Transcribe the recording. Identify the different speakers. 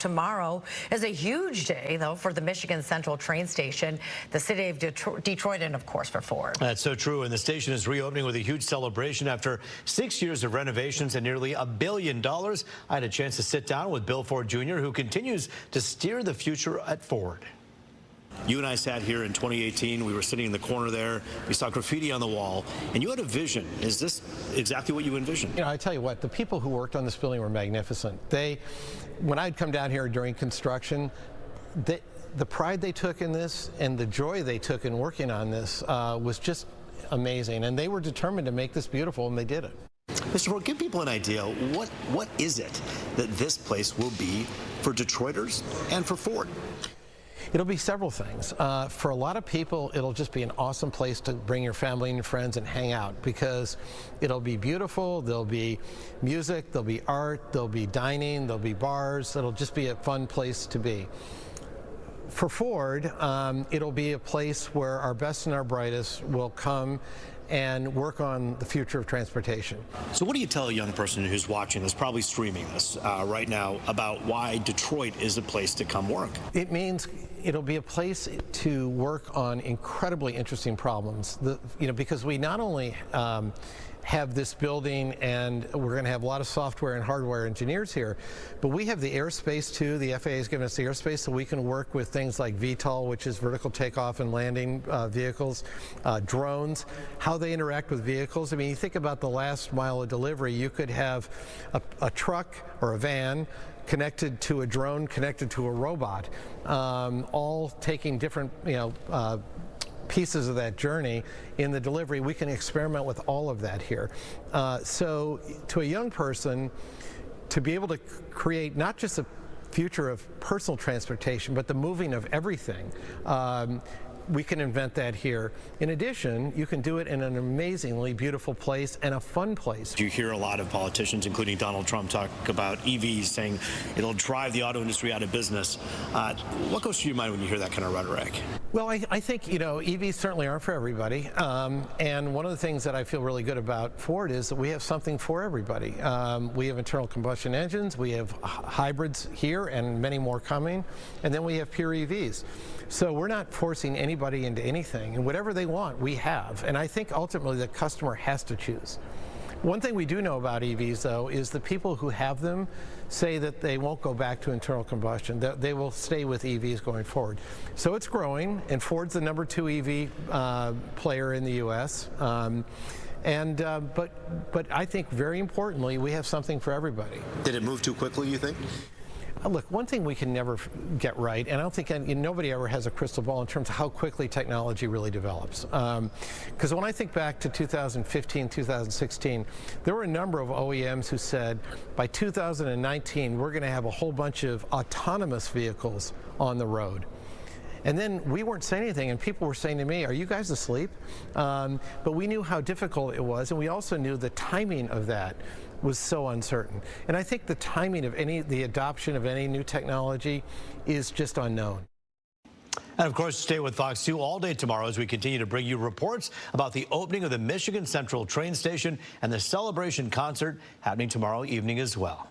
Speaker 1: Tomorrow is a huge day, though, for the Michigan Central train station, the city of Detroit, and, of course, for Ford.
Speaker 2: That's so true, and the station is reopening with a huge celebration after 6 years of renovations and nearly $1 billion. I had a chance to sit down with Bill Ford Jr., who continues to steer the future at Ford. You and I sat here in 2018. We were sitting in the corner there. We saw graffiti on the wall, and you had a vision. Is this exactly what you envisioned?
Speaker 3: You know, I tell you what, the people who worked on this building were magnificent. When I'd come down here during construction, the pride they took in this and the joy they took in working on this was just amazing. And they were determined to make this beautiful, and they did it.
Speaker 2: Mr. Ford, give people an idea. What is it that this place will be for Detroiters and for Ford?
Speaker 3: It'll be several things. For a lot of people, it'll just be an awesome place to bring your family and your friends and hang out, because it'll be beautiful. There'll be music, there'll be art, there'll be dining, there'll be bars. It'll just be a fun place to be. For Ford, it'll be a place where our best and our brightest will come and work on the future of transportation.
Speaker 2: So what do you tell a young person who's watching this, probably streaming this right now, about why Detroit is a place to come work?
Speaker 3: It means it'll be a place to work on incredibly interesting problems. Because we not only have this building, and we're going to have a lot of software and hardware engineers here, but we have the airspace too. The FAA has given us the airspace, so we can work with things like VTOL, which is vertical takeoff and landing vehicles, drones, how they interact with vehicles. I mean, you think about the last mile of delivery. You could have a truck or a van connected to a drone, connected to a robot, all taking different, pieces of that journey in the delivery. We can experiment with all of that here. So to a young person, to be able to create not just a future of personal transportation, but the moving of everything, we can invent that here. In addition, you can do it in an amazingly beautiful place and a fun place.
Speaker 2: You hear a lot of politicians, including Donald Trump, talk about EVs, saying it'll drive the auto industry out of business. What goes through your mind when you hear that kind of rhetoric?
Speaker 3: Well, I think, EVs certainly aren't for everybody. And one of the things that I feel really good about Ford is that we have something for everybody. We have internal combustion engines, we have hybrids here and many more coming, and then we have pure EVs. So we're not forcing anybody into anything, and whatever they want, we have. And I think ultimately the customer has to choose. One thing we do know about EVs, though, is the people who have them say that they won't go back to internal combustion. They will stay with EVs going forward. So it's growing, and Ford's the #2 EV player in the U.S. But I think very importantly, we have something for everybody.
Speaker 2: Did it move too quickly, you think?
Speaker 3: Look, one thing we can never get right, and I don't think nobody ever has a crystal ball in terms of how quickly technology really develops. Because when I think back to 2015, 2016, there were a number of OEMs who said by 2019 we're going to have a whole bunch of autonomous vehicles on the road. And then we weren't saying anything, and people were saying to me, "Are you guys asleep?" But we knew how difficult it was, and we also knew the timing of that was so uncertain. And I think the timing of the adoption of any new technology is just unknown.
Speaker 2: And of course, stay with Fox 2 all day tomorrow as we continue to bring you reports about the opening of the Michigan Central train station and the celebration concert happening tomorrow evening as well.